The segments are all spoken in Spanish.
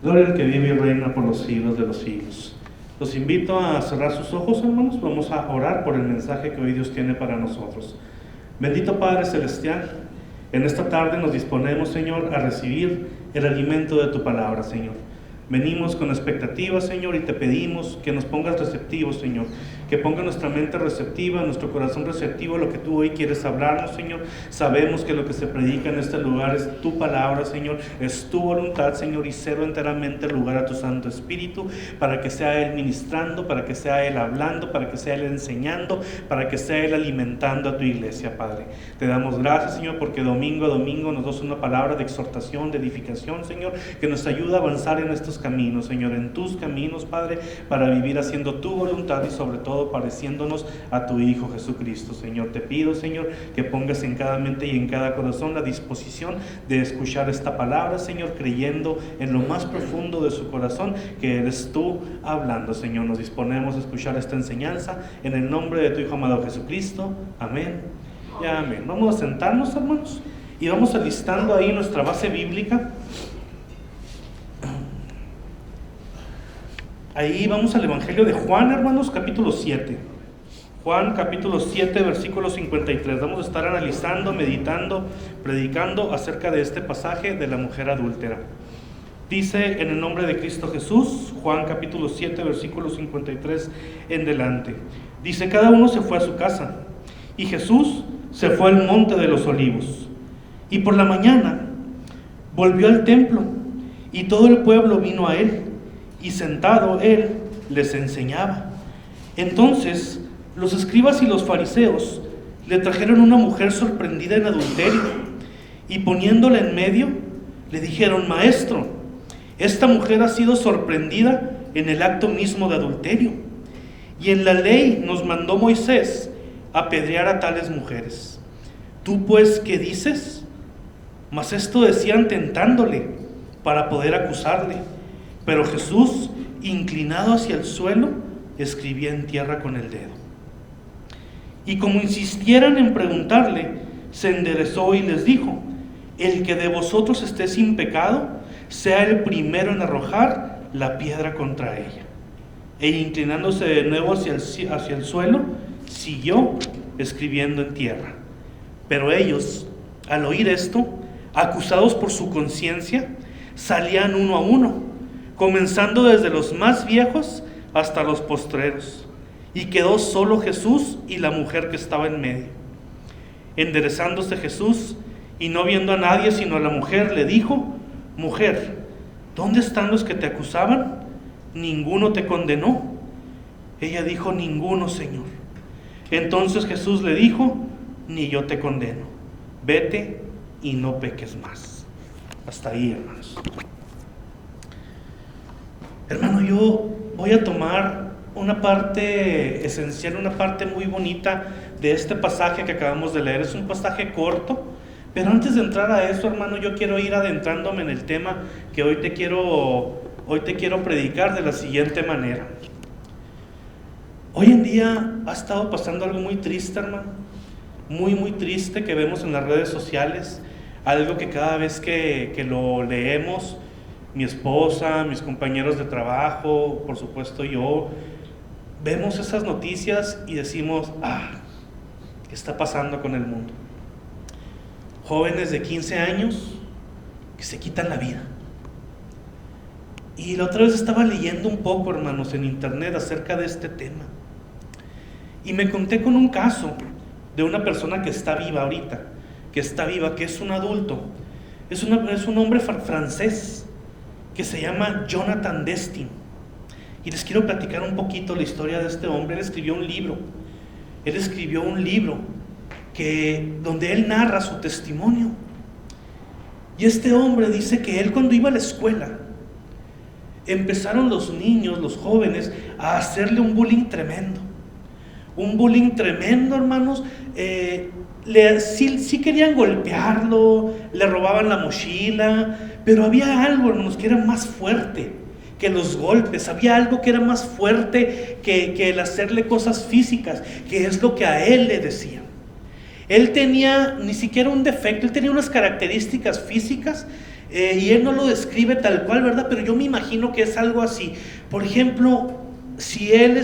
Gloria al que vive y reina por los siglos de los siglos. Los invito a cerrar sus ojos, hermanos. Vamos a orar por el mensaje que hoy Dios tiene para nosotros. Bendito Padre Celestial, en esta tarde nos disponemos, Señor, a recibir el alimento de tu palabra, Señor. Venimos con expectativa, Señor, y te pedimos que nos pongas receptivos, Señor. Que ponga nuestra mente receptiva, nuestro corazón receptivo a lo que tú hoy quieres hablarnos, Señor. Sabemos que lo que se predica en este lugar es tu palabra, Señor. Es tu voluntad, Señor, y cedo enteramente el lugar a tu Santo Espíritu para que sea Él ministrando, para que sea Él hablando, para que sea Él enseñando, para que sea Él alimentando a tu iglesia, Padre. Te damos gracias, Señor, porque domingo a domingo nos das una palabra de exhortación, de edificación, Señor, que nos ayuda a avanzar en estos caminos, Señor, en tus caminos, Padre, para vivir haciendo tu voluntad y sobre todo pareciéndonos a tu Hijo Jesucristo, Señor. Te pido, Señor, que pongas en cada mente y en cada corazón la disposición de escuchar esta palabra, Señor, creyendo en lo más profundo de su corazón que eres tú hablando, Señor. Nos disponemos a escuchar esta enseñanza en el nombre de tu Hijo amado Jesucristo. Amén y amén. Vamos a sentarnos, hermanos, y vamos alistando ahí nuestra base bíblica. Ahí vamos al Evangelio de Juan, hermanos, capítulo 7. Juan, capítulo 7, versículo 53. Vamos a estar analizando, meditando, predicando acerca de este pasaje de la mujer adúltera. Dice en el nombre de Cristo Jesús, Juan capítulo 7, versículo 53 en delante. Dice, cada uno se fue a su casa, y Jesús se fue al monte de los olivos. Y por la mañana volvió al templo, y todo el pueblo vino a él. Y sentado él les enseñaba. Entonces los escribas y los fariseos le trajeron una mujer sorprendida en adulterio, y poniéndola en medio le dijeron: Maestro, esta mujer ha sido sorprendida en el acto mismo de adulterio, y en la ley nos mandó Moisés apedrear a tales mujeres. ¿Tú pues qué dices? Mas esto decían tentándole para poder acusarle. Pero Jesús, inclinado hacia el suelo, escribía en tierra con el dedo. Y como insistieran en preguntarle, se enderezó y les dijo: el que de vosotros esté sin pecado, sea el primero en arrojar la piedra contra ella. E inclinándose de nuevo hacia el suelo, siguió escribiendo en tierra. Pero ellos, al oír esto, acusados por su conciencia, salían uno a uno, comenzando desde los más viejos hasta los postreros, y quedó solo Jesús y la mujer que estaba en medio. Enderezándose Jesús, y no viendo a nadie sino a la mujer, le dijo: Mujer, ¿dónde están los que te acusaban? ¿Ninguno te condenó? Ella dijo: Ninguno, Señor. Entonces Jesús le dijo: Ni yo te condeno. Vete y no peques más. Hasta ahí, hermanos. Hermano, yo voy a tomar una parte esencial, una parte muy bonita de este pasaje que acabamos de leer. Es un pasaje corto, pero antes de entrar a eso, hermano, yo quiero ir adentrándome en el tema que hoy te quiero predicar de la siguiente manera. Hoy en día ha estado pasando algo muy triste, hermano, muy triste, que vemos en las redes sociales, algo que cada vez que lo leemos, mi esposa, mis compañeros de trabajo, por supuesto yo, vemos esas noticias y decimos: ¿qué está pasando con el mundo? Jóvenes de 15 años que se quitan la vida. Y la otra vez estaba leyendo un poco, hermanos, en internet acerca de este tema. Y me conté con un caso de una persona que está viva ahorita, que es un adulto, es un hombre francés, que se llama Jonathan Destin. Y les quiero platicar un poquito la historia de este hombre. Él escribió un libro donde él narra su testimonio. Y este hombre dice que él, cuando iba a la escuela, empezaron los niños, los jóvenes, a hacerle un bullying tremendo, hermanos. Sí querían golpearlo, le robaban la mochila, pero había algo, hermanos, que era más fuerte que los golpes. Había algo que era más fuerte que el hacerle cosas físicas, que es lo que a él le decían. Él tenía ni siquiera un defecto, él tenía unas características físicas Y él no lo describe tal cual, ¿verdad? Pero yo me imagino que es algo así. Por ejemplo, si él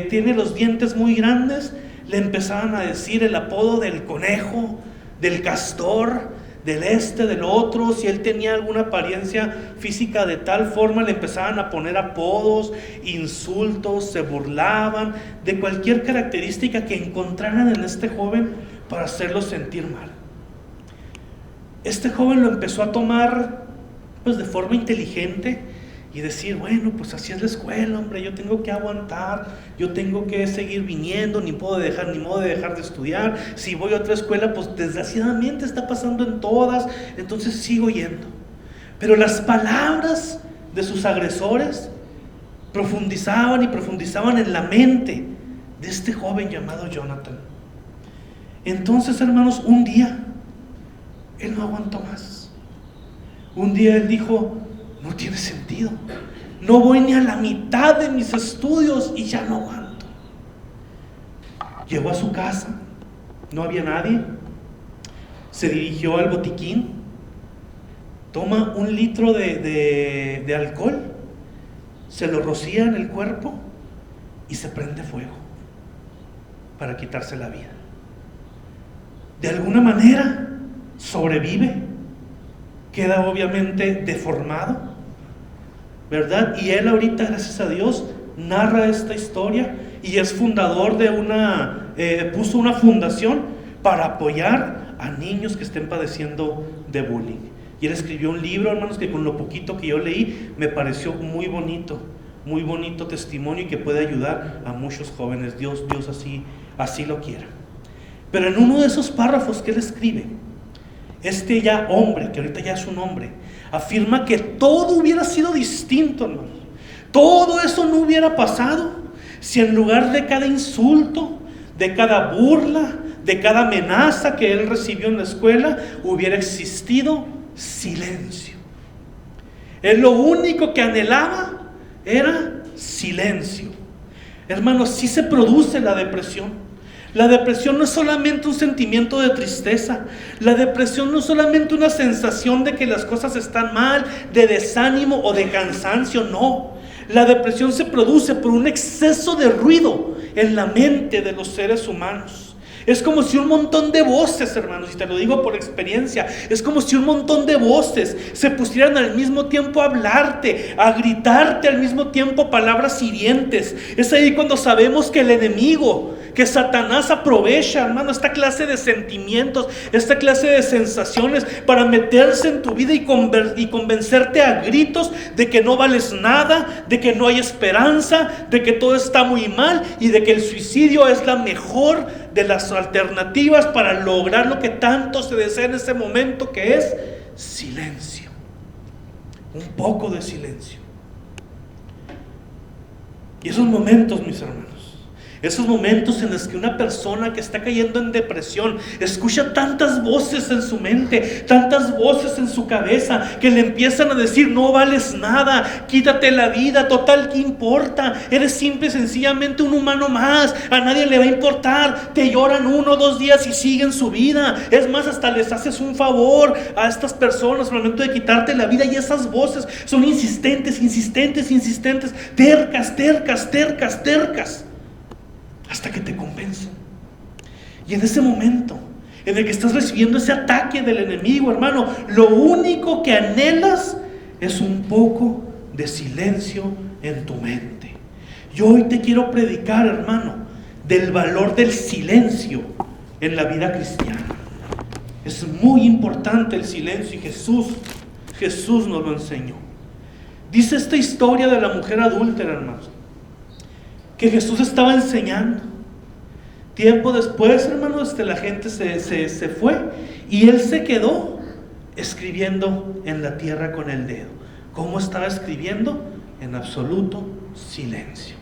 tiene los dientes muy grandes, le empezaban a decir el apodo del conejo, del castor, del otro. Si él tenía alguna apariencia física de tal forma, le empezaban a poner apodos, insultos, se burlaban de cualquier característica que encontraran en este joven para hacerlo sentir mal. Este joven lo empezó a tomar pues de forma inteligente y decir, bueno, pues así es la escuela, hombre, yo tengo que aguantar, yo tengo que seguir viniendo, ni modo de dejar de estudiar. Si voy a otra escuela, pues desgraciadamente está pasando en todas, entonces sigo yendo. Pero las palabras de sus agresores profundizaban y profundizaban en la mente de este joven llamado Jonathan. Entonces, hermanos, un día él no aguantó más. Un día él dijo, no tiene sentido, no voy ni a la mitad de mis estudios y ya no aguanto. Llegó a su casa, no había nadie, se dirigió al botiquín, toma 1 litro de alcohol, se lo rocía en el cuerpo y se prende fuego para quitarse la vida. De alguna manera sobrevive, queda obviamente deformado, ¿verdad? Y él ahorita, gracias a Dios, narra esta historia y es fundador de puso una fundación para apoyar a niños que estén padeciendo de bullying. Y él escribió un libro, hermanos, que con lo poquito que yo leí me pareció muy bonito testimonio y que puede ayudar a muchos jóvenes. Dios así lo quiera. Pero en uno de esos párrafos que él escribe, ya hombre, que ahorita ya es un hombre, afirma que todo hubiera sido distinto, hermanos. Todo eso no hubiera pasado si en lugar de cada insulto, de cada burla, de cada amenaza que él recibió en la escuela, hubiera existido silencio. Él lo único que anhelaba era silencio. Hermanos, sí se produce la depresión. La depresión no es solamente un sentimiento de tristeza. La depresión no es solamente una sensación de que las cosas están mal, de desánimo o de cansancio, no. La depresión se produce por un exceso de ruido en la mente de los seres humanos. Es como si un montón de voces, hermanos, y te lo digo por experiencia, es como si un montón de voces se pusieran al mismo tiempo a hablarte, a gritarte al mismo tiempo palabras hirientes. Es ahí cuando sabemos que el enemigo, que Satanás aprovecha, hermano, esta clase de sentimientos, esta clase de sensaciones para meterse en tu vida y convencerte a gritos de que no vales nada, de que no hay esperanza, de que todo está muy mal y de que el suicidio es la mejor de las alternativas para lograr lo que tanto se desea en ese momento, que es silencio. Un poco de silencio. Y esos momentos, mis hermanos, esos momentos en los que una persona que está cayendo en depresión escucha tantas voces en su mente, tantas voces en su cabeza, que le empiezan a decir: no vales nada, quítate la vida, total, ¿qué importa? Eres simple y sencillamente un humano más, a nadie le va a importar. Te lloran 1 o 2 días y siguen su vida. Es más, hasta les haces un favor a estas personas al momento de quitarte la vida. Y esas voces son insistentes, tercas, hasta que te convencen. Y en ese momento en el que estás recibiendo ese ataque del enemigo, hermano, lo único que anhelas es un poco de silencio en tu mente. Yo hoy te quiero predicar, hermano, del valor del silencio en la vida cristiana. Es muy importante el silencio y Jesús nos lo enseñó. Dice esta historia de la mujer adúltera, hermanos, que Jesús estaba enseñando. Tiempo después, hermanos, la gente se fue y él se quedó escribiendo en la tierra con el dedo. ¿Cómo estaba escribiendo? En absoluto silencio.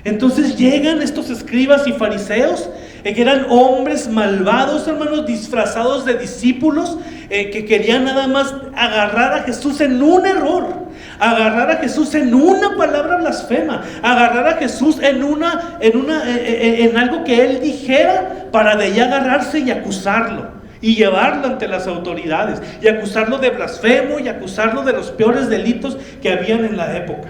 Entonces llegan estos escribas y fariseos, que eran hombres malvados, hermanos, disfrazados de discípulos, que querían nada más agarrar a Jesús en un error, agarrar a Jesús en una palabra blasfema, agarrar a Jesús en algo que él dijera para de ahí agarrarse y acusarlo. y llevarlo ante las autoridades y acusarlo de blasfemo y acusarlo de los peores delitos que habían en la época.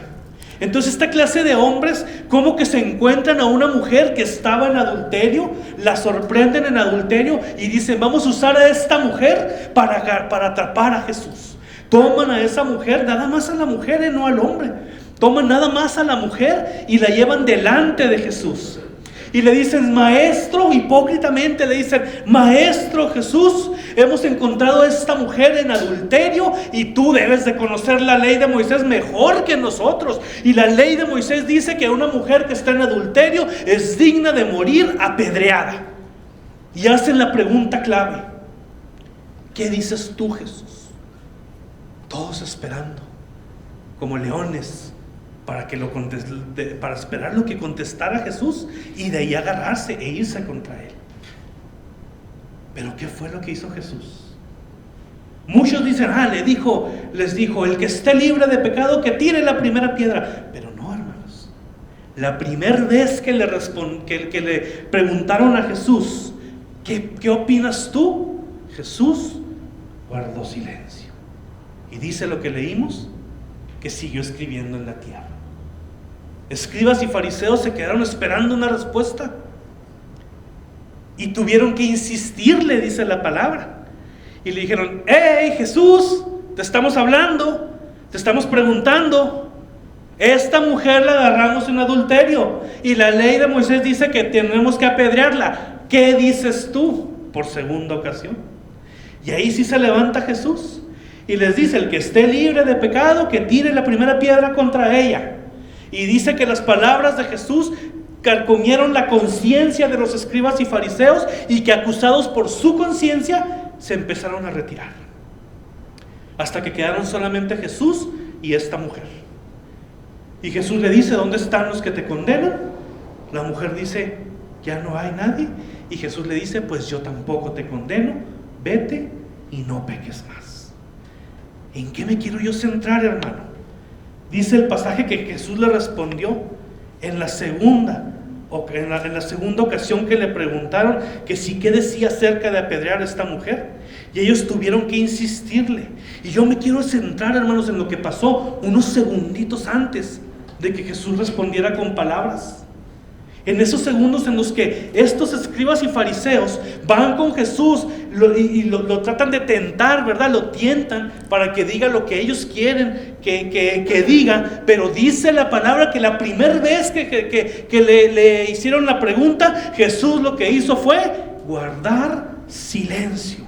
Entonces esta clase de hombres como que se encuentran a una mujer que estaba en adulterio, la sorprenden en adulterio y dicen: vamos a usar a esta mujer para atrapar a Jesús. Toman a esa mujer, nada más a la mujer, no al hombre. Toman nada más a la mujer y la llevan delante de Jesús. Y le dicen: maestro, hipócritamente le dicen: maestro Jesús, hemos encontrado a esta mujer en adulterio y tú debes de conocer la ley de Moisés mejor que nosotros. Y la ley de Moisés dice que una mujer que está en adulterio es digna de morir apedreada. Y hacen la pregunta clave: ¿qué dices tú, Jesús? Todos esperando como leones para esperar lo que contestara Jesús y de ahí agarrarse e irse contra él. Pero ¿qué fue lo que hizo Jesús? Muchos dicen: les dijo, el que esté libre de pecado que tire la primera piedra. Pero no, hermanos. La primera vez que le preguntaron a Jesús: ¿qué opinas tú? Jesús guardó silencio. Y dice lo que leímos, que siguió escribiendo en la tierra. Escribas y fariseos se quedaron esperando una respuesta y tuvieron que insistirle, dice la palabra, y le dijeron: hey Jesús, te estamos hablando, te estamos preguntando, esta mujer la agarramos en adulterio y la ley de Moisés dice que tenemos que apedrearla, ¿qué dices tú? Por segunda ocasión. Y ahí sí se levanta Jesús y les dice: el que esté libre de pecado que tire la primera piedra contra ella. Y dice que las palabras de Jesús carcomieron la conciencia de los escribas y fariseos y que, acusados por su conciencia, se empezaron a retirar, hasta que quedaron solamente Jesús y esta mujer. Y Jesús le dice: ¿dónde están los que te condenan? La mujer dice: ya no hay nadie. Y Jesús le dice: pues yo tampoco te condeno, vete y no peques más. ¿En qué me quiero yo centrar, hermano? Dice el pasaje que Jesús le respondió en la segunda ocasión que le preguntaron que sí, qué decía acerca de apedrear a esta mujer, y ellos tuvieron que insistirle. Y yo me quiero centrar, hermanos, en lo que pasó unos segunditos antes de que Jesús respondiera con palabras. En esos segundos en los que estos escribas y fariseos van con Jesús y lo tratan de tentar, ¿verdad? Lo tientan para que diga lo que ellos quieren que diga. Pero dice la palabra que la primera vez que le hicieron la pregunta, Jesús lo que hizo fue guardar silencio.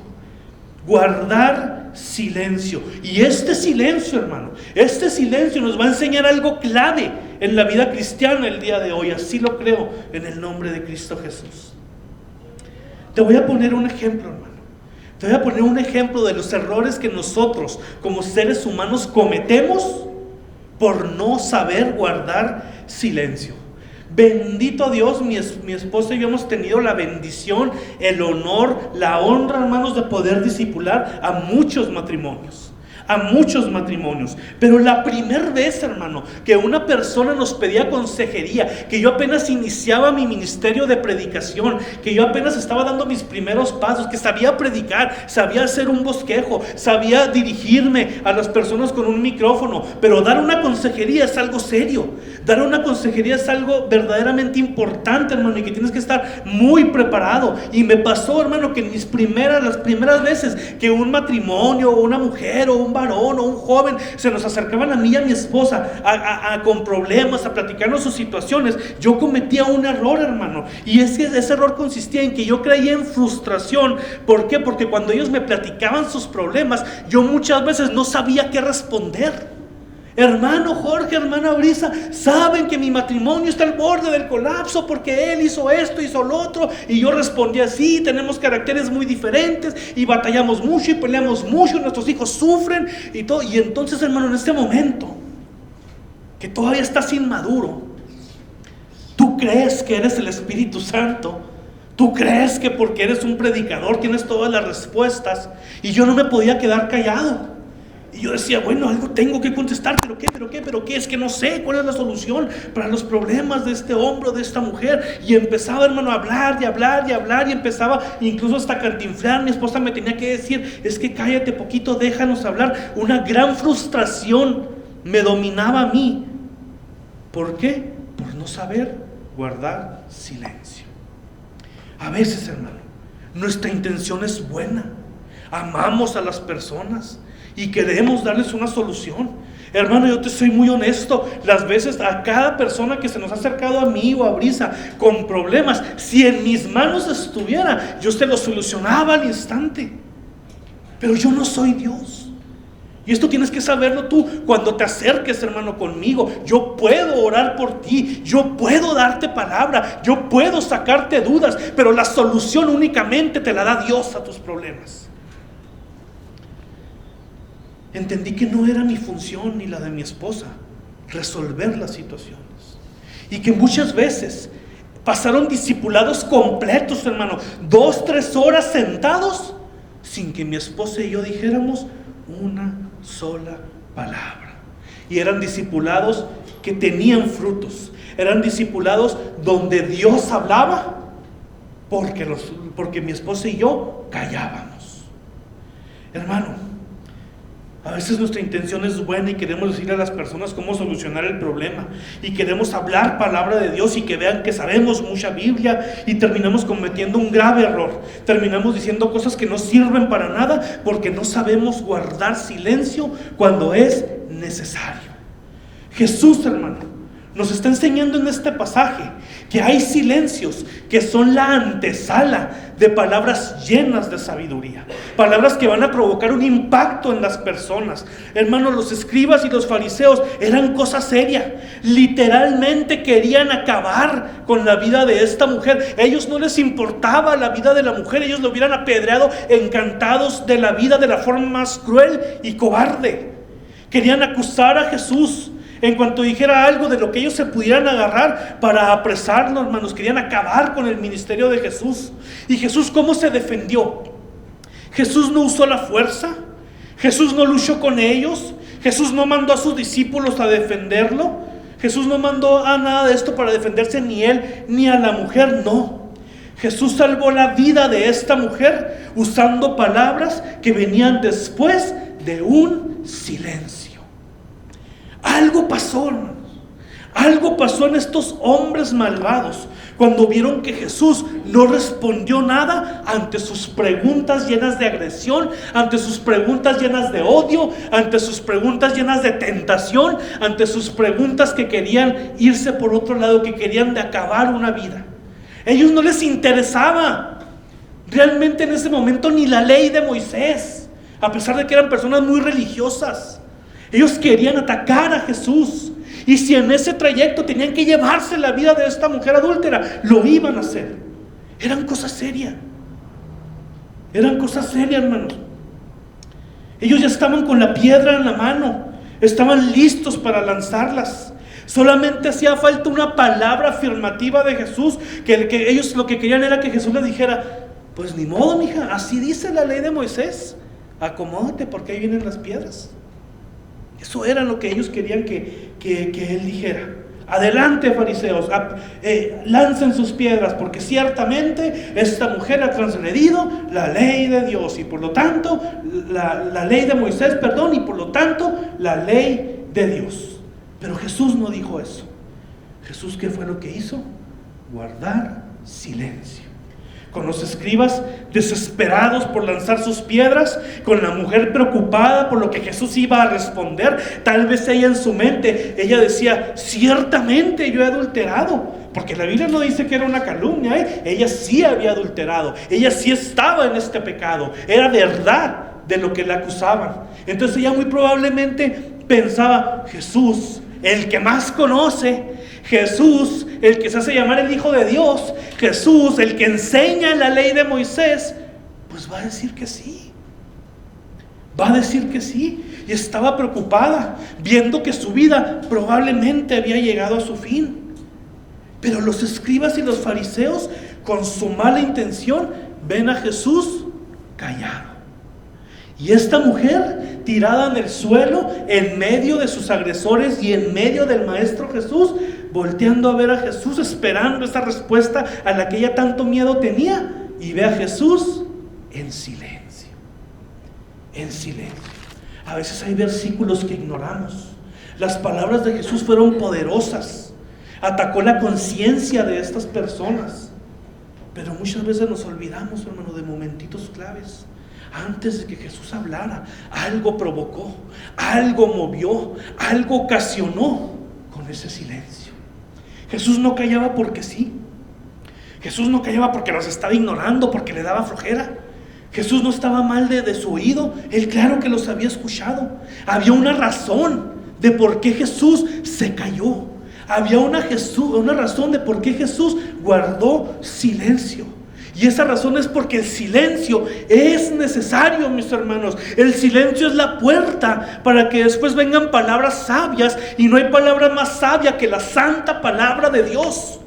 Guardar silencio. Y este silencio, hermano, este silencio nos va a enseñar algo clave en la vida cristiana el día de hoy. Así lo creo, en el nombre de Cristo Jesús. Te voy a poner un ejemplo, hermano. Te voy a poner un ejemplo de los errores que nosotros como seres humanos cometemos por no saber guardar silencio. Bendito Dios, mi esposa y yo hemos tenido la bendición, el honor, la honra, hermanos, de poder discipular a muchos matrimonios. Pero la primera vez, hermano, que una persona nos pedía consejería, que yo apenas iniciaba mi ministerio de predicación, que yo apenas estaba dando mis primeros pasos, que sabía predicar, sabía hacer un bosquejo, sabía dirigirme a las personas con un micrófono, pero dar una consejería es algo serio. Dar una consejería es algo verdaderamente importante, hermano, y que tienes que estar muy preparado. Y me pasó, hermano, que en las primeras veces que un matrimonio, o una mujer, o un varón o un joven se nos acercaban a mí y a mi esposa con problemas, a platicarnos sus situaciones, yo cometía un error, hermano, y ese error consistía en que yo creía en frustración. ¿Por qué? Porque cuando ellos me platicaban sus problemas, yo muchas veces no sabía qué responder. Hermano Jorge, hermana Brisa, saben que mi matrimonio está al borde del colapso porque él hizo esto, hizo lo otro, y yo respondí así. Tenemos caracteres muy diferentes y batallamos mucho y peleamos mucho, nuestros hijos sufren y todo. Y entonces, hermano, en este momento que todavía estás inmaduro, tú crees que eres el Espíritu Santo, tú crees que porque eres un predicador tienes todas las respuestas, y yo no me podía quedar callado. Y yo decía, bueno, algo tengo que contestar, ¿pero qué? Es que no sé cuál es la solución para los problemas de este hombre o de esta mujer. Y empezaba, hermano, a hablar y empezaba incluso hasta cantinflar. Mi esposa me tenía que decir, es que cállate poquito, déjanos hablar. Una gran frustración me dominaba a mí. ¿Por qué? Por no saber guardar silencio. A veces, hermano, nuestra intención es buena. Amamos a las personas y queremos darles una solución. Hermano, yo te soy muy honesto. Las veces a cada persona que se nos ha acercado a mí o a Brisa con problemas, si en mis manos estuviera, yo se lo solucionaba al instante. Pero yo no soy Dios. Y esto tienes que saberlo tú cuando te acerques, hermano, conmigo. Yo puedo orar por ti, yo puedo darte palabra, yo puedo sacarte dudas, pero la solución únicamente te la da Dios a tus problemas. Entendí que no era mi función ni la de mi esposa resolver las situaciones. Y que muchas veces pasaron discipulados completos, hermano, 2-3 horas sentados sin que mi esposa y yo dijéramos una sola palabra. Y eran discipulados que tenían frutos. Eran discipulados donde Dios hablaba porque mi esposa y yo callábamos. Hermano, a veces nuestra intención es buena y queremos decirle a las personas cómo solucionar el problema. Y queremos hablar palabra de Dios y que vean que sabemos mucha Biblia, y terminamos cometiendo un grave error. Terminamos diciendo cosas que no sirven para nada porque no sabemos guardar silencio cuando es necesario. Jesús, hermano, nos está enseñando en este pasaje que hay silencios que son la antesala de palabras llenas de sabiduría, palabras que van a provocar un impacto en las personas. Hermanos, los escribas y los fariseos eran cosa seria. Literalmente querían acabar con la vida de esta mujer. Ellos no les importaba la vida de la mujer, ellos lo hubieran apedreado, encantados de la vida de la forma más cruel y cobarde. Querían acusar a Jesús en cuanto dijera algo de lo que ellos se pudieran agarrar para apresarlo, hermanos. Querían acabar con el ministerio de Jesús. ¿Y Jesús cómo se defendió? Jesús no usó la fuerza. Jesús no luchó con ellos. Jesús no mandó a sus discípulos a defenderlo. Jesús no mandó a nada de esto para defenderse, ni él ni a la mujer, no. Jesús salvó la vida de esta mujer usando palabras que venían después de un silencio. Algo pasó, hermanos. Algo pasó en estos hombres malvados cuando vieron que Jesús no respondió nada ante sus preguntas llenas de agresión, ante sus preguntas llenas de odio, ante sus preguntas llenas de tentación, ante sus preguntas que querían irse por otro lado, que querían de acabar una vida. A ellos no les interesaba realmente en ese momento ni la ley de Moisés, a pesar de que eran personas muy religiosas. Ellos querían atacar a Jesús. Y si en ese trayecto tenían que llevarse la vida de esta mujer adúltera, lo iban a hacer. Eran cosas serias. Eran cosas serias, hermanos. Ellos ya estaban con la piedra en la mano. Estaban listos para lanzarlas. Solamente hacía falta una palabra afirmativa de Jesús. Que ellos lo que querían era que Jesús les dijera: pues ni modo, mija, así dice la ley de Moisés. Acomódate porque ahí vienen las piedras. Eso era lo que ellos querían que él dijera. Adelante, fariseos, lancen sus piedras, porque ciertamente esta mujer ha transgredido la ley de Dios y por lo tanto, la ley de Moisés, y por lo tanto, la ley de Dios. Pero Jesús no dijo eso. Jesús, ¿qué fue lo que hizo? Guardar silencio. Con los escribas desesperados por lanzar sus piedras, con la mujer preocupada por lo que Jesús iba a responder. Tal vez ella en su mente, ella decía: ciertamente yo he adulterado, porque la Biblia no dice que era una calumnia, ella sí había adulterado, ella sí estaba en este pecado, era verdad de lo que la acusaban. Entonces ella muy probablemente pensaba: Jesús, el que más conoce, Jesús, el que se hace llamar el Hijo de Dios, Jesús, el que enseña la ley de Moisés, pues va a decir que sí. Va a decir que sí. Y estaba preocupada, viendo que su vida probablemente había llegado a su fin. Pero los escribas y los fariseos, con su mala intención, ven a Jesús callado. Y esta mujer, tirada en el suelo, en medio de sus agresores y en medio del Maestro Jesús, volteando a ver a Jesús, esperando esa respuesta a la que ella tanto miedo tenía, y ve a Jesús en silencio. En silencio. A veces hay versículos que ignoramos. Las palabras de Jesús fueron poderosas. Atacó la conciencia de estas personas. Pero muchas veces nos olvidamos, hermano, de momentitos claves. Antes de que Jesús hablara, algo provocó, algo movió, algo ocasionó con ese silencio. Jesús no callaba porque sí. Jesús no callaba porque los estaba ignorando, porque le daba flojera. Jesús no estaba mal de su oído. Él claro que los había escuchado. Había una razón de por qué Jesús se calló. Había una razón de por qué Jesús guardó silencio. Y esa razón es porque el silencio es necesario, mis hermanos. El silencio es la puerta para que después vengan palabras sabias. Y no hay palabra más sabia que la santa palabra de Dios.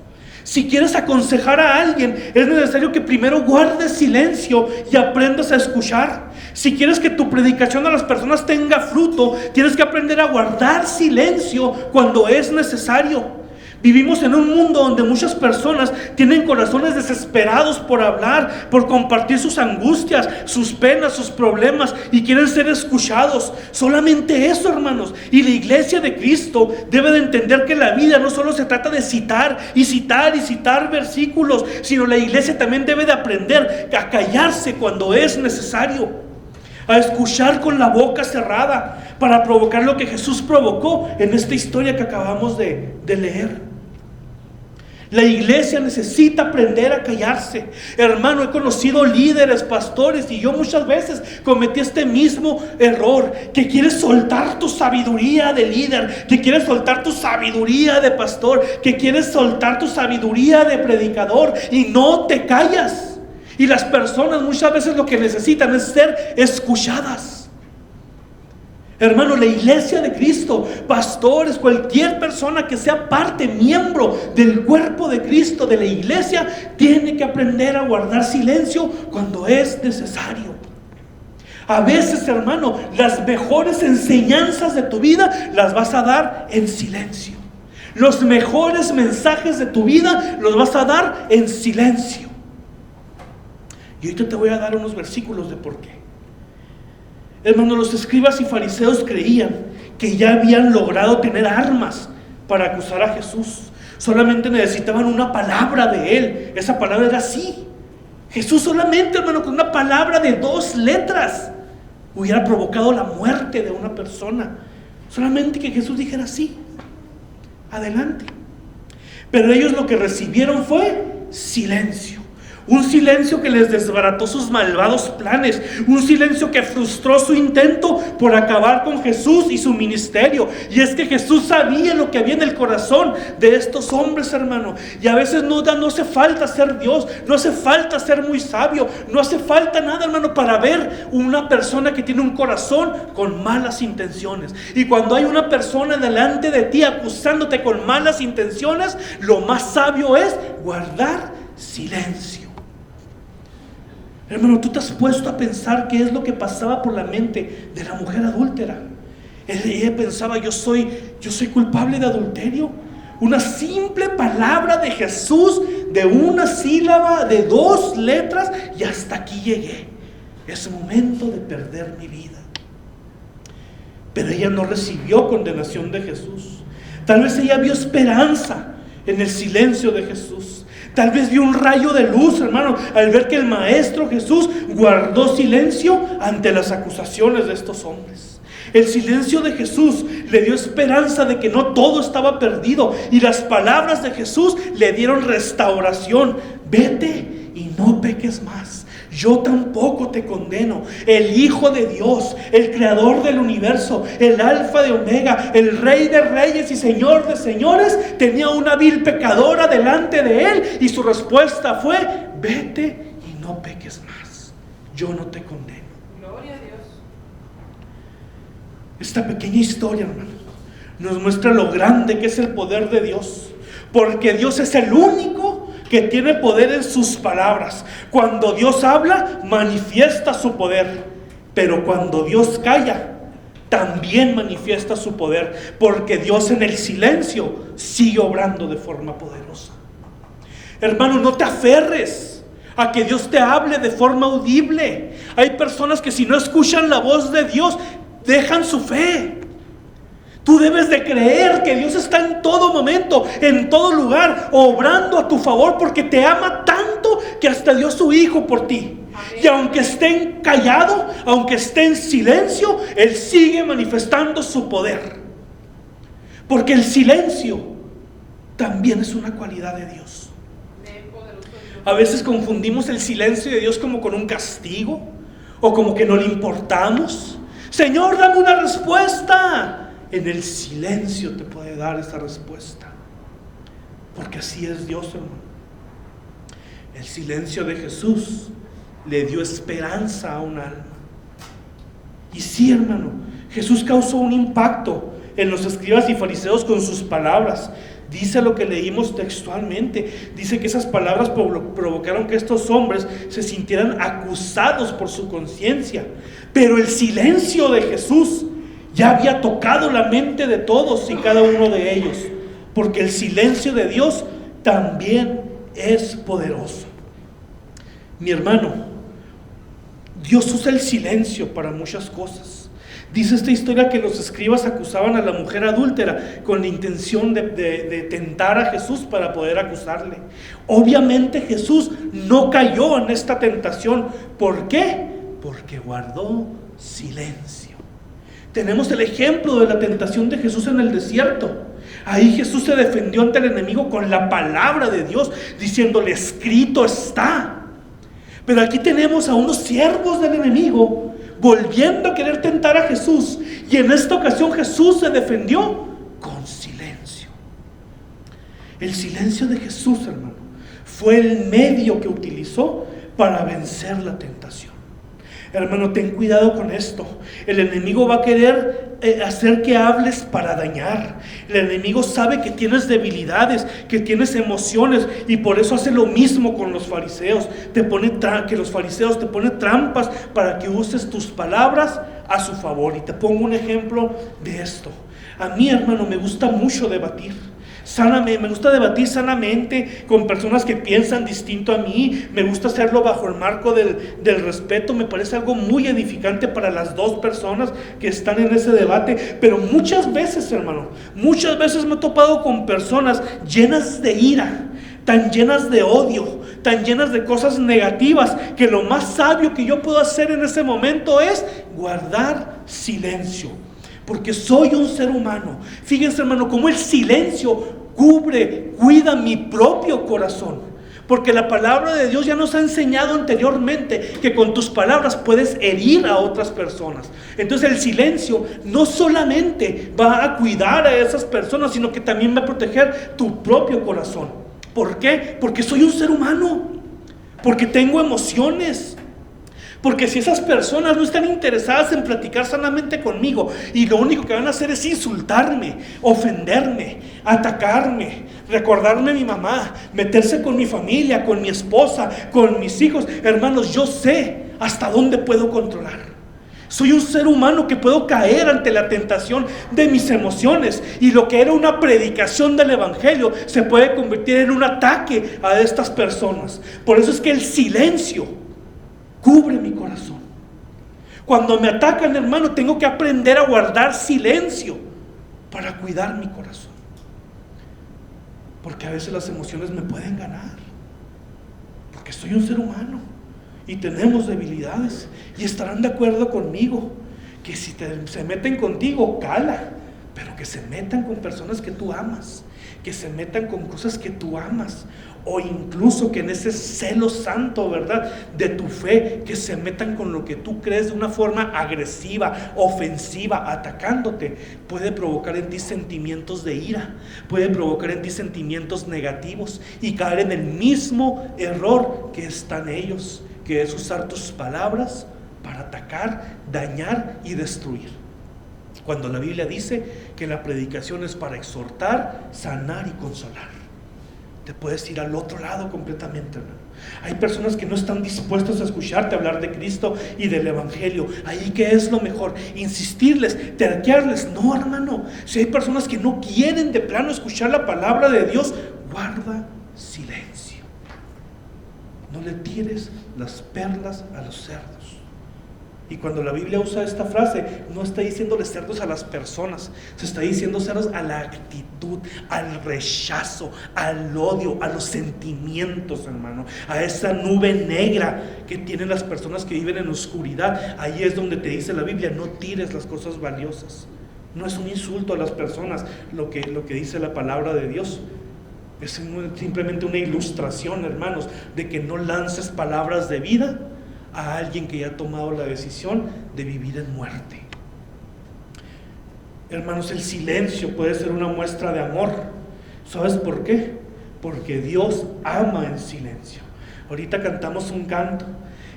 Si quieres aconsejar a alguien, es necesario que primero guardes silencio y aprendas a escuchar. Si quieres que tu predicación a las personas tenga fruto, tienes que aprender a guardar silencio cuando es necesario. Vivimos en un mundo donde muchas personas tienen corazones desesperados por hablar, por compartir sus angustias, sus penas, sus problemas, y quieren ser escuchados. Solamente eso, hermanos. Y la iglesia de Cristo debe de entender que la vida no solo se trata de citar y citar y citar versículos, sino la iglesia también debe de aprender a callarse cuando es necesario, a escuchar con la boca cerrada para provocar lo que Jesús provocó en esta historia que acabamos de leer. La iglesia necesita aprender a callarse. Hermano, he conocido líderes, pastores, y yo muchas veces cometí este mismo error, que quieres soltar tu sabiduría de líder, que quieres soltar tu sabiduría de pastor, que quieres soltar tu sabiduría de predicador, y no te callas. Y las personas muchas veces lo que necesitan es ser escuchadas. Hermano, la iglesia de Cristo, pastores, cualquier persona que sea parte, miembro del cuerpo de Cristo, de la iglesia, tiene que aprender a guardar silencio cuando es necesario. A veces, hermano, las mejores enseñanzas de tu vida las vas a dar en silencio. Los mejores mensajes de tu vida los vas a dar en silencio. Y ahorita te voy a dar unos versículos de por qué. Hermanos, los escribas y fariseos creían que ya habían logrado tener armas para acusar a Jesús. Solamente necesitaban una palabra de él. Esa palabra era sí. Jesús solamente, hermano, con una palabra de 2 letras hubiera provocado la muerte de una persona. Solamente que Jesús dijera sí. Adelante. Pero ellos lo que recibieron fue silencio. Un silencio que les desbarató sus malvados planes. Un silencio que frustró su intento por acabar con Jesús y su ministerio. Y es que Jesús sabía lo que había en el corazón de estos hombres, hermano. Y a veces no hace falta ser Dios, no hace falta ser muy sabio, no hace falta nada, hermano, para ver una persona que tiene un corazón con malas intenciones. Y cuando hay una persona delante de ti acusándote con malas intenciones, lo más sabio es guardar silencio. Hermano, ¿tú te has puesto a pensar qué es lo que pasaba por la mente de la mujer adúltera? Ella pensaba, yo soy culpable de adulterio. Una simple palabra de Jesús, de una sílaba, de 2 letras, y hasta aquí llegué. Es momento de perder mi vida. Pero ella no recibió condenación de Jesús. Tal vez ella vio esperanza en el silencio de Jesús. Tal vez vio un rayo de luz, hermano, al ver que el Maestro Jesús guardó silencio ante las acusaciones de estos hombres. El silencio de Jesús le dio esperanza de que no todo estaba perdido, y las palabras de Jesús le dieron restauración. Vete y no peques más. Yo tampoco te condeno. El Hijo de Dios, el Creador del universo, el Alfa de Omega, el Rey de Reyes y Señor de Señores, tenía una vil pecadora delante de él, y su respuesta fue: vete y no peques más. Yo no te condeno. Gloria a Dios. Esta pequeña historia, hermanos, nos muestra lo grande que es el poder de Dios, porque Dios es el único que tiene poder en sus palabras. Cuando Dios habla, manifiesta su poder. Pero cuando Dios calla, también manifiesta su poder, porque Dios en el silencio sigue obrando de forma poderosa. Hermano, no te aferres a que Dios te hable de forma audible. Hay personas que si no escuchan la voz de Dios, dejan su fe. Tú debes de creer que Dios está en todo momento, en todo lugar, obrando a tu favor, porque te ama tanto que hasta dio su Hijo por ti. Y aunque esté callado, aunque esté en silencio, Él sigue manifestando su poder. Porque el silencio también es una cualidad de Dios. A veces confundimos el silencio de Dios como con un castigo, o como que no le importamos. Señor, dame una respuesta. En el silencio te puede dar esa respuesta, porque así es Dios, hermano. El silencio de Jesús le dio esperanza a un alma. Y sí, hermano, Jesús causó un impacto en los escribas y fariseos con sus palabras. Dice lo que leímos textualmente. Dice que esas palabras provocaron que estos hombres se sintieran acusados por su conciencia. Pero el silencio de Jesús ya había tocado la mente de todos y cada uno de ellos, porque el silencio de Dios también es poderoso. Mi hermano, Dios usa el silencio para muchas cosas. Dice esta historia que los escribas acusaban a la mujer adúltera con la intención de tentar a Jesús para poder acusarle. Obviamente Jesús no cayó en esta tentación. ¿Por qué? Porque guardó silencio. Tenemos el ejemplo de la tentación de Jesús en el desierto. Ahí Jesús se defendió ante el enemigo con la palabra de Dios, diciéndole: escrito está. Pero aquí tenemos a unos siervos del enemigo volviendo a querer tentar a Jesús, y en esta ocasión Jesús se defendió con silencio. El silencio de Jesús, hermano, fue el medio que utilizó para vencer la tentación. Hermano, ten cuidado con esto. El enemigo va a querer hacer que hables para dañar. El enemigo sabe que tienes debilidades, que tienes emociones, y por eso hace lo mismo con los fariseos. Que los fariseos te ponen trampas para que uses tus palabras a su favor. Y te pongo un ejemplo de esto. A mí, hermano, me gusta mucho debatir. Me gusta debatir sanamente con personas que piensan distinto a mí. Me gusta hacerlo bajo el marco del respeto. Me parece algo muy edificante para las dos personas que están en ese debate. Pero muchas veces, hermano, muchas veces me he topado con personas llenas de ira, tan llenas de odio, tan llenas de cosas negativas, que lo más sabio que yo puedo hacer en ese momento es guardar silencio. Porque soy un ser humano. Fíjense, hermano, cómo el silencio cuida mi propio corazón. Porque la palabra de Dios ya nos ha enseñado anteriormente que con tus palabras puedes herir a otras personas. Entonces el silencio no solamente va a cuidar a esas personas, sino que también va a proteger tu propio corazón. ¿Por qué? Porque soy un ser humano. Porque tengo emociones. Porque si esas personas no están interesadas en platicar sanamente conmigo, y lo único que van a hacer es insultarme, ofenderme, atacarme, recordarme a mi mamá, meterse con mi familia, con mi esposa, con mis hijos, hermanos, yo sé hasta dónde puedo controlar. Soy un ser humano que puedo caer ante la tentación de mis emociones, y lo que era una predicación del evangelio se puede convertir en un ataque a estas personas. Por eso es que el silencio cubre mi corazón. Cuando me atacan, hermano, tengo que aprender a guardar silencio para cuidar mi corazón. Porque a veces las emociones me pueden ganar. Porque soy un ser humano y tenemos debilidades. Y estarán de acuerdo conmigo que si se meten contigo, cala. Pero que se metan con personas que tú amas, que se metan con cosas que tú amas, o incluso que en ese celo santo, ¿verdad?, de tu fe, que se metan con lo que tú crees de una forma agresiva, ofensiva, atacándote, puede provocar en ti sentimientos de ira, puede provocar en ti sentimientos negativos y caer en el mismo error que están ellos, que es usar tus palabras para atacar, dañar y destruir. Cuando la Biblia dice que la predicación es para exhortar, sanar y consolar. te puedes ir al otro lado completamente, hermano. Hay personas que no están dispuestas a escucharte hablar de Cristo y del Evangelio. Ahí, ¿qué es lo mejor? Insistirles, terquearles. No, hermano. Si hay personas que no quieren de plano escuchar la palabra de Dios, guarda silencio. No le tires las perlas a los cerdos. Y cuando la Biblia usa esta frase, no está diciéndole cerdos a las personas, se está diciendo cerdos a la actitud, al rechazo, al odio, a los sentimientos, hermano, a esa nube negra que tienen las personas que viven en oscuridad. Ahí es donde te dice la Biblia, no tires las cosas valiosas. No es un insulto a las personas lo que dice la palabra de Dios. Es simplemente una ilustración, hermanos, de que no lances palabras de vida a alguien que ya ha tomado la decisión de vivir en muerte. Hermanos, el silencio puede ser una muestra de amor. ¿Sabes por qué? Porque Dios ama el silencio. Ahorita cantamos un canto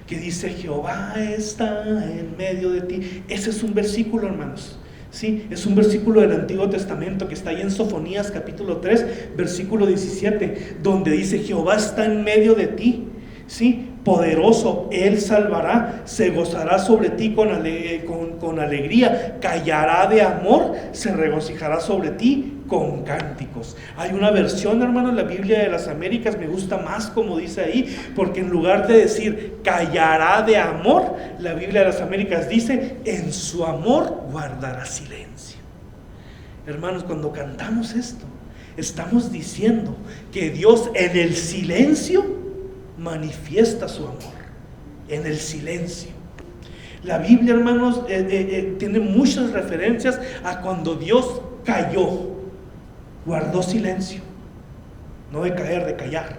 que dice: Jehová está en medio de ti. Ese es un versículo, hermanos. Sí, es un versículo del Antiguo Testamento que está ahí en Sofonías capítulo 3, versículo 17, donde dice: Jehová está en medio de ti. Sí, poderoso, Él salvará, se gozará sobre ti con alegría, callará de amor, se regocijará sobre ti con cánticos. Hay una versión, hermano, en la Biblia de las Américas, me gusta más como dice ahí, porque en lugar de decir callará de amor, la Biblia de las Américas dice: en su amor guardará silencio. Hermanos, cuando cantamos esto, estamos diciendo que Dios en el silencio manifiesta su amor, en el silencio. La Biblia, hermanos, tiene muchas referencias a cuando Dios calló, guardó silencio, no de caer, de callar,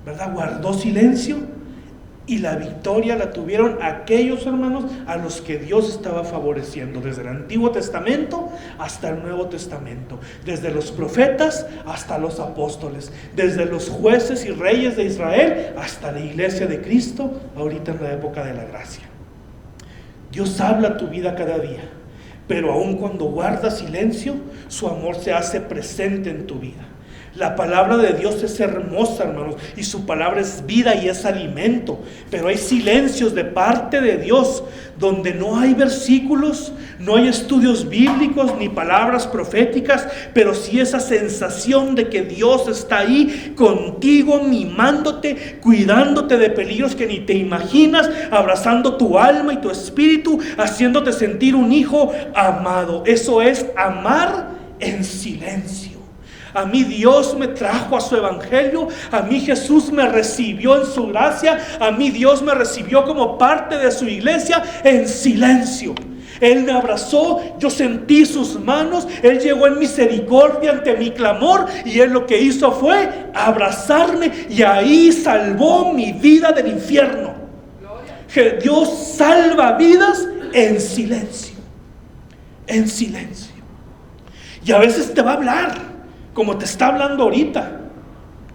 ¿verdad? Guardó silencio, y la victoria la tuvieron aquellos, hermanos, a los que Dios estaba favoreciendo, desde el Antiguo Testamento hasta el Nuevo Testamento, desde los profetas hasta los apóstoles, desde los jueces y reyes de Israel hasta la iglesia de Cristo, ahorita en la época de la gracia. Dios habla a tu vida cada día, pero aun cuando guardas silencio, su amor se hace presente en tu vida. La palabra de Dios es hermosa, hermanos, y su palabra es vida y es alimento. Pero hay silencios de parte de Dios donde no hay versículos, no hay estudios bíblicos ni palabras proféticas, pero sí esa sensación de que Dios está ahí contigo, mimándote, cuidándote de peligros que ni te imaginas, abrazando tu alma y tu espíritu, haciéndote sentir un hijo amado. Eso es amar en silencio. A mí Dios me trajo a su evangelio, a mí Jesús me recibió en su gracia, a mí Dios me recibió como parte de su iglesia en silencio. Él me abrazó, yo sentí sus manos, Él llegó en misericordia ante mi clamor, y Él lo que hizo fue abrazarme, y ahí salvó mi vida del infierno. Dios salva vidas en silencio, en silencio. Y a veces te va a hablar como te está hablando ahorita,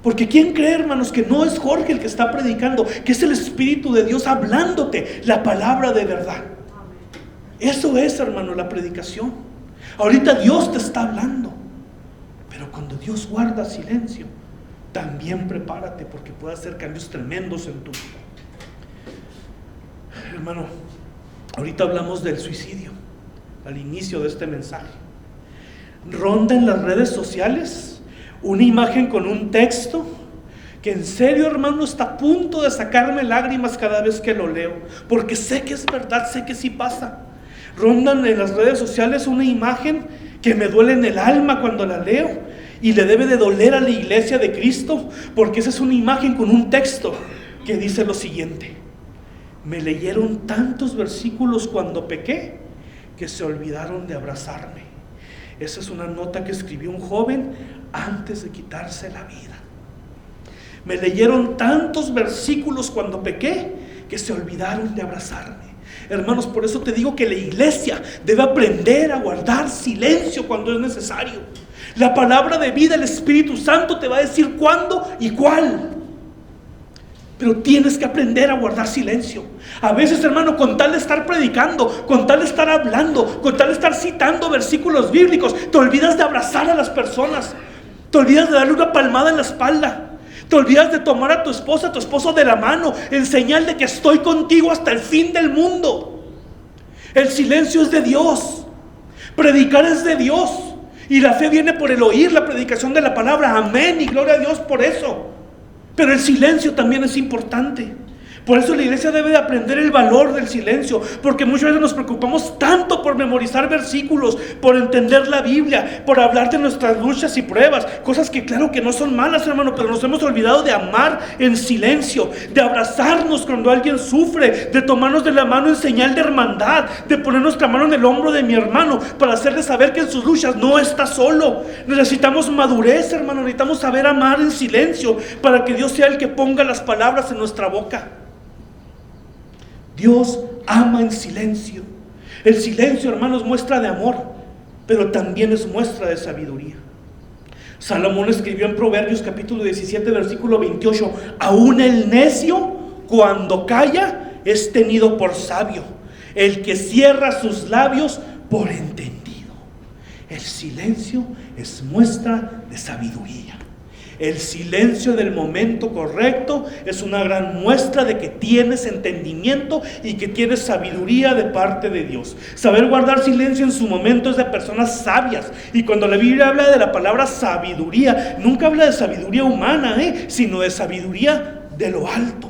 porque ¿quién cree, hermanos, que no es Jorge el que está predicando, que es el Espíritu de Dios hablándote la palabra de verdad? Eso es, hermano, la predicación. Ahorita Dios te está hablando, pero cuando Dios guarda silencio, también prepárate, porque puede hacer cambios tremendos en tu vida. Hermano, ahorita hablamos del suicidio al inicio de este mensaje. Ronda en las redes sociales una imagen con un texto que en serio, hermano, está a punto de sacarme lágrimas cada vez que lo leo, porque sé que es verdad, sé que sí pasa. Rondan en las redes sociales una imagen que me duele en el alma cuando la leo, y le debe de doler a la iglesia de Cristo, porque esa es una imagen con un texto que dice lo siguiente: me leyeron tantos versículos cuando pequé que se olvidaron de abrazarme. Esa es una nota que escribió un joven antes de quitarse la vida. Me leyeron tantos versículos cuando pequé que se olvidaron de abrazarme. Hermanos, por eso te digo que la iglesia debe aprender a guardar silencio cuando es necesario. La palabra de vida, el Espíritu Santo te va a decir cuándo y cuál. Pero tienes que aprender a guardar silencio. A veces, hermano, con tal de estar predicando, con tal de estar hablando, con tal de estar citando versículos bíblicos, te olvidas de abrazar a las personas. Te olvidas de darle una palmada en la espalda. Te olvidas de tomar a tu esposa, a tu esposo de la mano, en señal de que estoy contigo hasta el fin del mundo. El silencio es de Dios. Predicar es de Dios. Y la fe viene por el oír la predicación de la palabra. Amén y gloria a Dios por eso. Pero el silencio también es importante. Por eso la iglesia debe de aprender el valor del silencio, porque muchas veces nos preocupamos tanto por memorizar versículos, por entender la Biblia, por hablar de nuestras luchas y pruebas, cosas que claro que no son malas, hermano, pero nos hemos olvidado de amar en silencio, de abrazarnos cuando alguien sufre, de tomarnos de la mano en señal de hermandad, de poner nuestra mano en el hombro de mi hermano para hacerle saber que en sus luchas no está solo. Necesitamos madurez, hermano, necesitamos saber amar en silencio para que Dios sea el que ponga las palabras en nuestra boca. Dios ama en silencio. El silencio, hermanos, muestra de amor, pero también es muestra de sabiduría. Salomón escribió en Proverbios capítulo 17, versículo 28: aún el necio, cuando calla, es tenido por sabio. El que cierra sus labios, por entendido. El silencio es muestra de sabiduría. El silencio del momento correcto es una gran muestra de que tienes entendimiento y que tienes sabiduría de parte de Dios. Saber guardar silencio en su momento es de personas sabias. Y cuando la Biblia habla de la palabra sabiduría, nunca habla de sabiduría humana, sino de sabiduría de lo alto.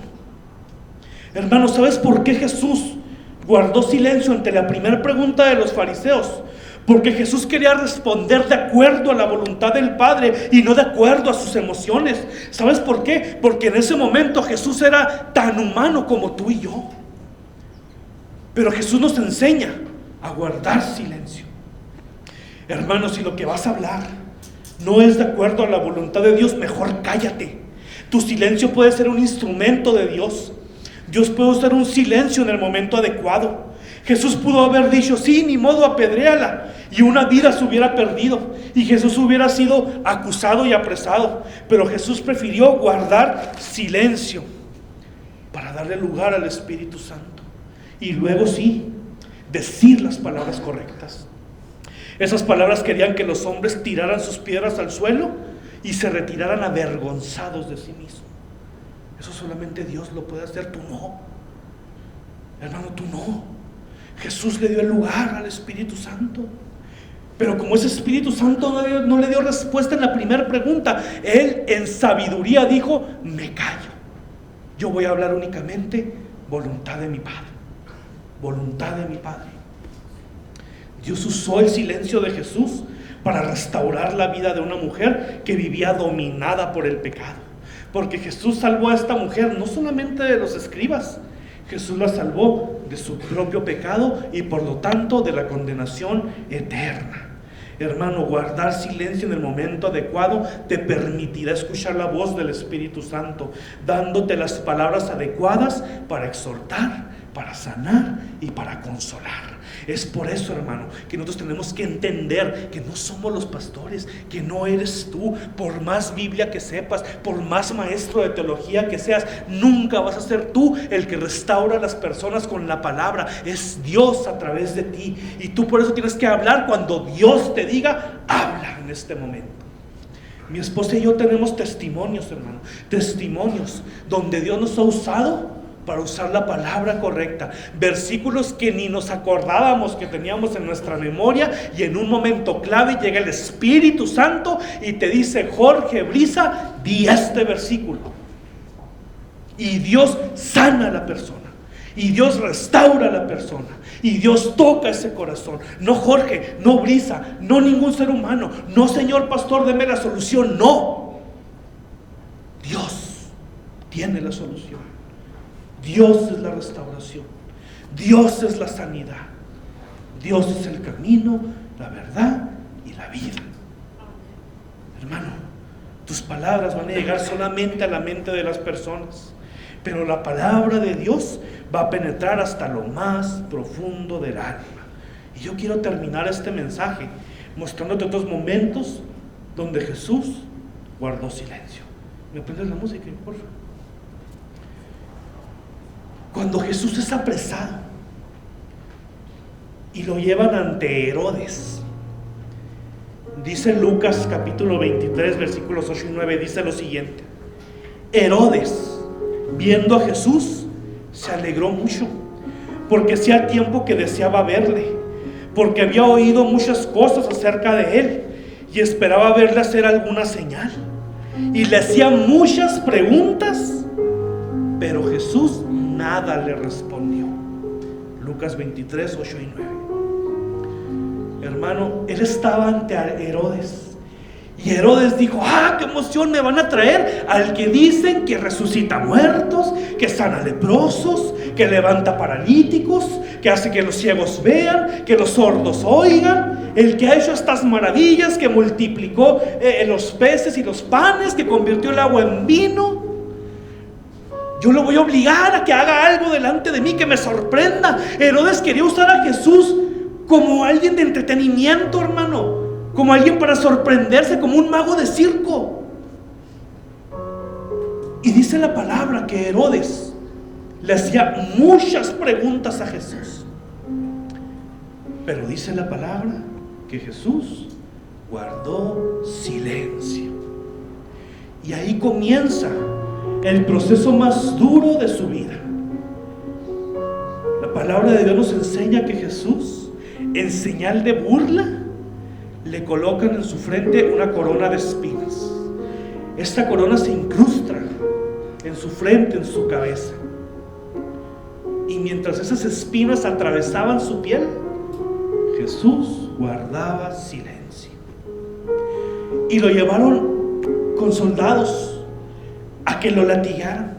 Hermanos, ¿sabes por qué Jesús guardó silencio ante la primera pregunta de los fariseos? Porque Jesús quería responder de acuerdo a la voluntad del Padre y no de acuerdo a sus emociones. ¿Sabes por qué? Porque en ese momento Jesús era tan humano como tú y yo. Pero Jesús nos enseña a guardar silencio. Hermanos, si lo que vas a hablar no es de acuerdo a la voluntad de Dios, mejor cállate. Tu silencio puede ser un instrumento de Dios. Dios puede usar un silencio en el momento adecuado. Jesús pudo haber dicho: sí, ni modo, apedréala, y una vida se hubiera perdido, y Jesús hubiera sido acusado y apresado. Pero Jesús prefirió guardar silencio para darle lugar al Espíritu Santo, y luego sí, decir las palabras correctas. Esas palabras querían que los hombres tiraran sus piedras al suelo y se retiraran avergonzados de sí mismos. Eso solamente Dios lo puede hacer, tú no. Hermano, tú no. Jesús le dio el lugar al Espíritu Santo. Pero como ese Espíritu Santo no le dio respuesta en la primera pregunta, Él en sabiduría dijo: me callo. Yo voy a hablar únicamente voluntad de mi Padre. Voluntad de mi Padre. Dios usó el silencio de Jesús para restaurar la vida de una mujer que vivía dominada por el pecado. Porque Jesús salvó a esta mujer no solamente de los escribas, Jesús la salvó de su propio pecado y por lo tanto de la condenación eterna. Hermano, guardar silencio en el momento adecuado te permitirá escuchar la voz del Espíritu Santo, dándote las palabras adecuadas para exhortar, para sanar y para consolar. Es por eso, hermano, que nosotros tenemos que entender que no somos los pastores, que no eres tú. Por más Biblia que sepas, por más maestro de teología que seas, nunca vas a ser tú el que restaura a las personas con la palabra. Es Dios a través de ti, y tú por eso tienes que hablar cuando Dios te diga: habla en este momento. Mi esposa y yo tenemos testimonios, hermano, testimonios donde Dios nos ha usado para usar la palabra correcta, versículos que ni nos acordábamos que teníamos en nuestra memoria, y en un momento clave llega el Espíritu Santo y te dice: Jorge Brisa, di este versículo, y Dios sana a la persona, y Dios restaura a la persona, y Dios toca ese corazón. No Jorge, no Brisa, no ningún ser humano, no señor pastor, deme la solución. No, Dios tiene la solución. Dios es la restauración, Dios es la sanidad, Dios es el camino, la verdad y la vida. Hermano, tus palabras van a llegar solamente a la mente de las personas, pero la palabra de Dios va a penetrar hasta lo más profundo del alma. Y yo quiero terminar este mensaje mostrándote otros momentos donde Jesús guardó silencio. ¿Me prendes la música, por favor? Cuando Jesús es apresado y lo llevan ante Herodes, Dice Lucas capítulo 23, versículos 8 y 9, dice lo siguiente: Herodes, viendo a Jesús, se alegró mucho, porque hacía tiempo que deseaba verle, porque había oído muchas cosas acerca de él y esperaba verle hacer alguna señal. Y le hacía muchas preguntas, pero Jesús nada le respondió. Lucas 23, 8 y 9. Hermano, él estaba ante Herodes. Y Herodes dijo: qué emoción, me van a traer al que dicen que resucita muertos, que sana leprosos, que levanta paralíticos, que hace que los ciegos vean, que los sordos oigan, el que ha hecho estas maravillas, que multiplicó los peces y los panes, que convirtió el agua en vino. Yo lo voy a obligar a que haga algo delante de mí que me sorprenda. Herodes quería usar a Jesús como alguien de entretenimiento, hermano, como alguien para sorprenderse, como un mago de circo. Y dice la palabra que Herodes le hacía muchas preguntas a Jesús, pero dice la palabra que Jesús guardó silencio. Y ahí comienza el proceso más duro de su vida. La palabra de Dios nos enseña que Jesús, en señal de burla, le colocan en su frente una corona de espinas. Esta corona se incrusta en su frente, en su cabeza. Y mientras esas espinas atravesaban su piel, Jesús guardaba silencio. Y lo llevaron con soldados a que lo latigaran.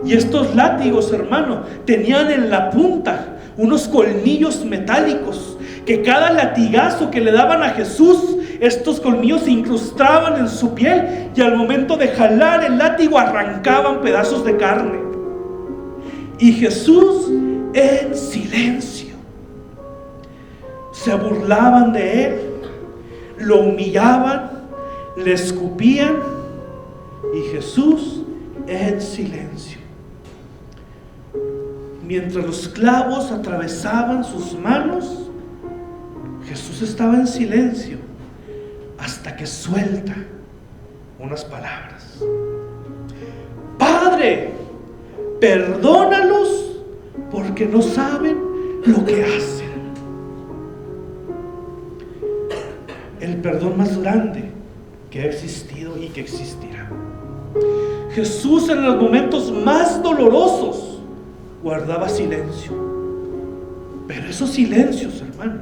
Y estos látigos, hermano, tenían en la punta unos colmillos metálicos, que cada latigazo que le daban a Jesús, estos colmillos se incrustaban en su piel, y al momento de jalar el látigo arrancaban pedazos de carne. Y Jesús en silencio. Se burlaban de él, lo humillaban, le escupían, y Jesús en silencio. Mientras los clavos atravesaban sus manos, Jesús estaba en silencio, hasta que suelta unas palabras: Padre, perdónalos, porque no saben lo que hacen. El perdón más grande que ha existido y que existirá. Jesús, en los momentos más dolorosos, guardaba silencio. Pero esos silencios, hermano,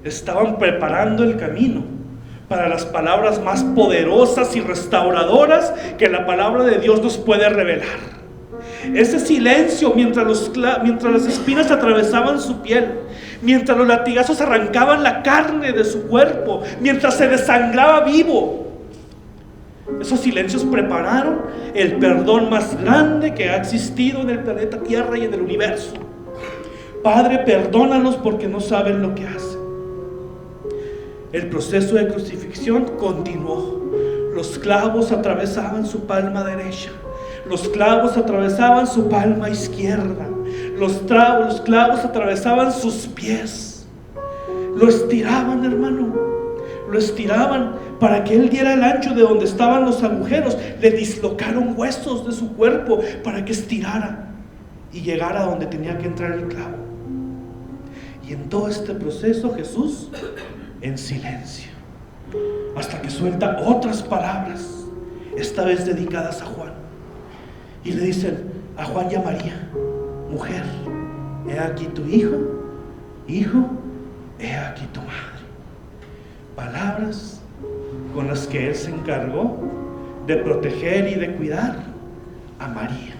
estaban preparando el camino para las palabras más poderosas y restauradoras que la palabra de Dios nos puede revelar. Ese silencio, mientras las espinas atravesaban su piel, mientras los latigazos arrancaban la carne de su cuerpo, mientras se desangraba vivo, esos silencios prepararon el perdón más grande que ha existido en el planeta Tierra y en el universo. Padre, perdónalos porque no saben lo que hacen. El proceso de crucifixión continuó. Los clavos atravesaban su palma derecha, los clavos atravesaban su palma izquierda, los clavos atravesaban sus pies. Lo estiraban, hermano, lo estiraban para que él diera el ancho de donde estaban los agujeros. Le dislocaron huesos de su cuerpo para que estirara y llegara a donde tenía que entrar el clavo. Y en todo este proceso Jesús en silencio, hasta que suelta otras palabras, esta vez dedicadas a Juan. Y le dicen a Juan y a María: mujer, he aquí tu hijo, hijo, he aquí tu madre. Palabras con las que él se encargó de proteger y de cuidar a María,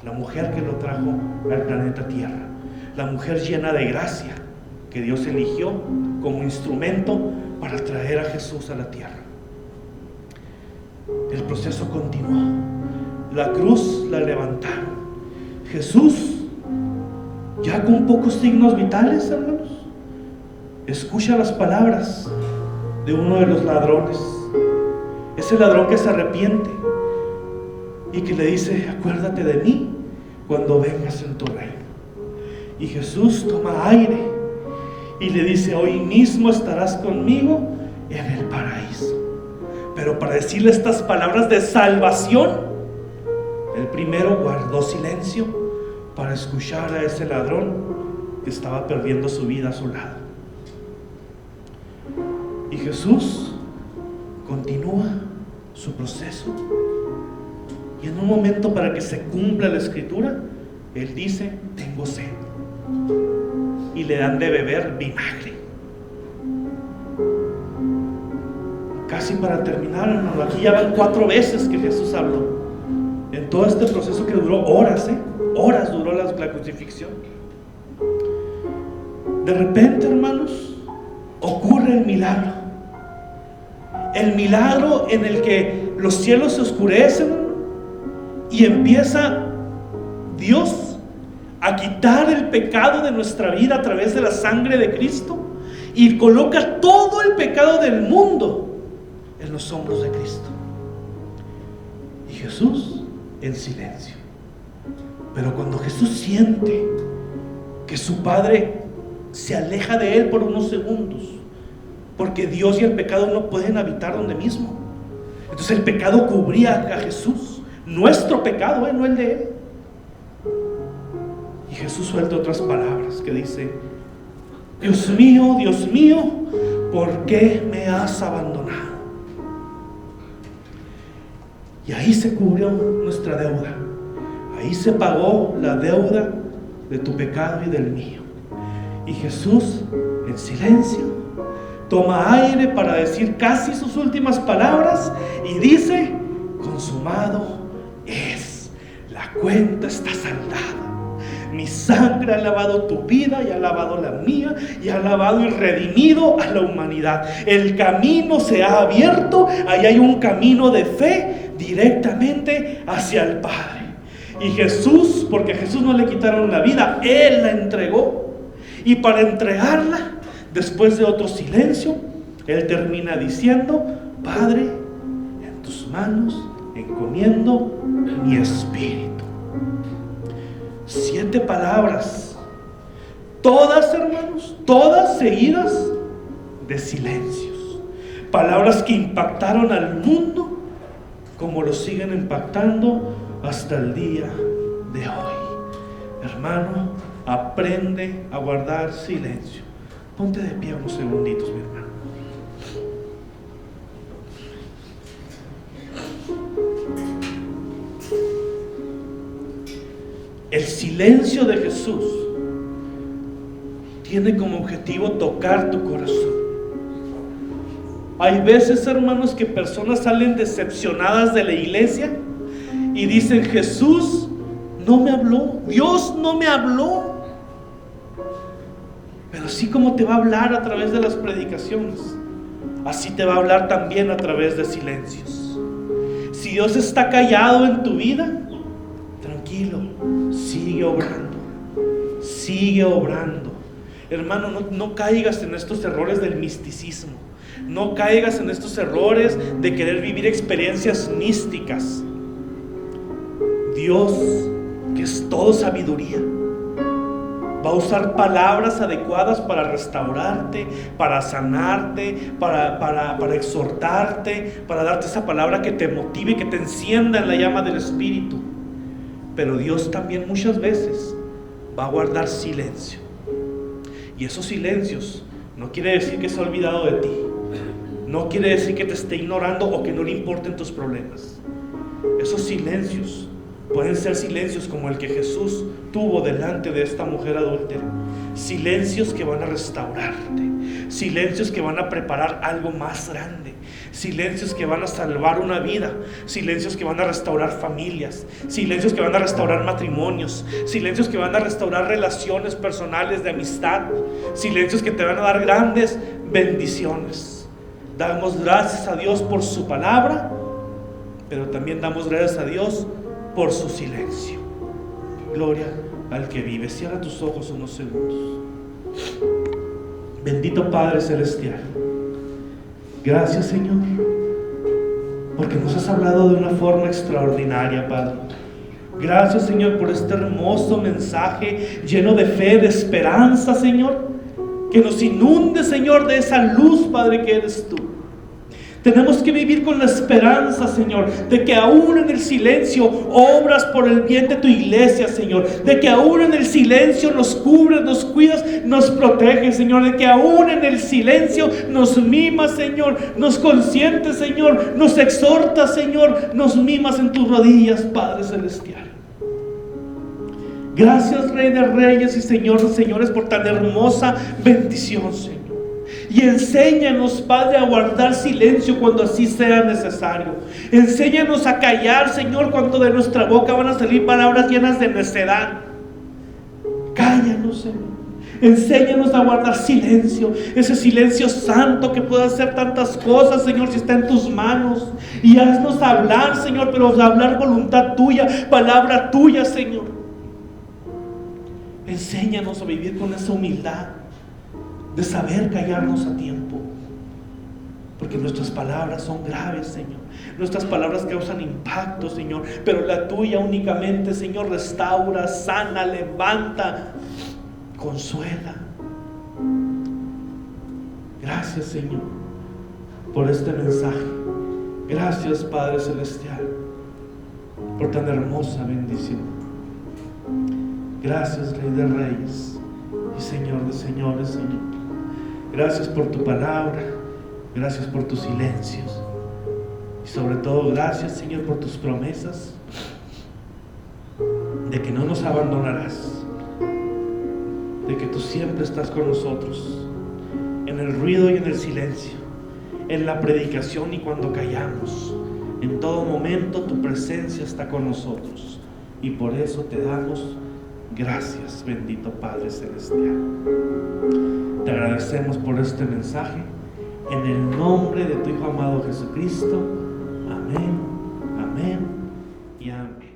la mujer que lo trajo al planeta Tierra, la mujer llena de gracia que Dios eligió como instrumento para traer a Jesús a la tierra. El proceso continuó. La cruz la levantaron. Jesús, ya con pocos signos vitales, hermanos, escucha las palabras de uno de los ladrones, ese ladrón que se arrepiente y que le dice: acuérdate de mí, cuando vengas en tu reino. Y Jesús toma aire y le dice: hoy mismo estarás conmigo en el paraíso. Pero para decirle estas palabras de salvación, el primero guardó silencio para escuchar a ese ladrón que estaba perdiendo su vida a su lado. Y Jesús continúa su proceso, y en un momento, para que se cumpla la escritura, Él dice: tengo sed. Y le dan de beber vinagre. Casi para terminar, hermano, aquí ya van 4 veces que Jesús habló en todo este proceso que duró horas, horas duró la crucifixión. De repente, hermanos, ocurre el milagro. El milagro en el que los cielos se oscurecen y empieza Dios a quitar el pecado de nuestra vida a través de la sangre de Cristo, y coloca todo el pecado del mundo en los hombros de Cristo. Y Jesús en silencio. Pero cuando Jesús siente que su Padre se aleja de Él por unos segundos, porque Dios y el pecado no pueden habitar donde mismo, entonces el pecado cubría a Jesús, nuestro pecado, no el de Él. Y Jesús suelta otras palabras que dice: Dios mío, ¿por qué me has abandonado? Y ahí se cubrió nuestra deuda. Ahí se pagó la deuda de tu pecado y del mío. Y Jesús, en silencio, toma aire para decir casi sus últimas palabras y dice: consumado es, la cuenta está saldada. Mi sangre ha lavado tu vida y ha lavado la mía, y ha lavado y redimido a la humanidad. El camino se ha abierto. Ahí hay un camino de fe directamente hacia el Padre. Y Jesús, porque a Jesús no le quitaron la vida, Él la entregó. Y para entregarla, después de otro silencio, Él termina diciendo: Padre, en tus manos encomiendo mi espíritu. 7 palabras, todas, hermanos, todas seguidas de silencios. Palabras que impactaron al mundo como lo siguen impactando hasta el día de hoy. Hermano, aprende a guardar silencio. Ponte de pie unos segunditos, mi hermano. El silencio de Jesús tiene como objetivo tocar tu corazón. Hay veces, hermanos, que personas salen decepcionadas de la iglesia y dicen: Jesús no me habló, Dios no me habló. Pero así como te va a hablar a través de las predicaciones, así te va a hablar también a través de silencios. Si Dios está callado en tu vida, tranquilo, sigue obrando, sigue obrando. Hermano, no caigas en estos errores del misticismo. No caigas en estos errores de querer vivir experiencias místicas. Dios, que es todo sabiduría, va a usar palabras adecuadas para restaurarte, para sanarte, para exhortarte, para darte esa palabra que te motive, que te encienda en la llama del Espíritu. Pero Dios también muchas veces va a guardar silencio. Y esos silencios no quiere decir que se ha olvidado de ti. No quiere decir que te esté ignorando o que no le importen tus problemas. Esos silencios pueden ser silencios como el que Jesús tuvo delante de esta mujer adúltera. Silencios que van a restaurarte. Silencios que van a preparar algo más grande. Silencios que van a salvar una vida. Silencios que van a restaurar familias. Silencios que van a restaurar matrimonios. Silencios que van a restaurar relaciones personales de amistad. Silencios que te van a dar grandes bendiciones. Damos gracias a Dios por su palabra, pero también damos gracias a Dios por su silencio. Gloria al que vive. Cierra tus ojos unos segundos. Bendito Padre Celestial, gracias, Señor, porque nos has hablado de una forma extraordinaria, Padre. Gracias, Señor, por este hermoso mensaje lleno de fe, de esperanza, Señor, que nos inunde, Señor, de esa luz, Padre, que eres tú. Tenemos que vivir con la esperanza, Señor, de que aún en el silencio obras por el bien de tu iglesia, Señor. De que aún en el silencio nos cubres, nos cuidas, nos proteges, Señor. De que aún en el silencio nos mimas, Señor. Nos consientes, Señor. Nos exhortas, Señor. Nos mimas en tus rodillas, Padre Celestial. Gracias, Rey de Reyes y Señor de Señores, por tan hermosa bendición, Señor. Y enséñanos, Padre, a guardar silencio cuando así sea necesario. Enséñanos a callar, Señor, cuando de nuestra boca van a salir palabras llenas de necedad. Cállanos, Señor. Enséñanos a guardar silencio, ese silencio santo que puede hacer tantas cosas, Señor, si está en tus manos. Y haznos hablar, Señor, pero hablar voluntad tuya, palabra tuya, Señor. Enséñanos a vivir con esa humildad de saber callarnos a tiempo, porque nuestras palabras son graves, Señor. Nuestras palabras causan impacto, Señor, pero la tuya únicamente, Señor, restaura, sana, levanta, consuela. Gracias, Señor, por este mensaje. Gracias, Padre Celestial, por tan hermosa bendición. Gracias, Rey de Reyes y Señor de Señores, Señor. Gracias por tu palabra, gracias por tus silencios y sobre todo gracias, Señor, por tus promesas de que no nos abandonarás, de que tú siempre estás con nosotros en el ruido y en el silencio, en la predicación y cuando callamos. En todo momento tu presencia está con nosotros y por eso te damos gracias, bendito Padre Celestial. Te agradecemos por este mensaje, en el nombre de tu Hijo amado Jesucristo. Amén, amén y amén.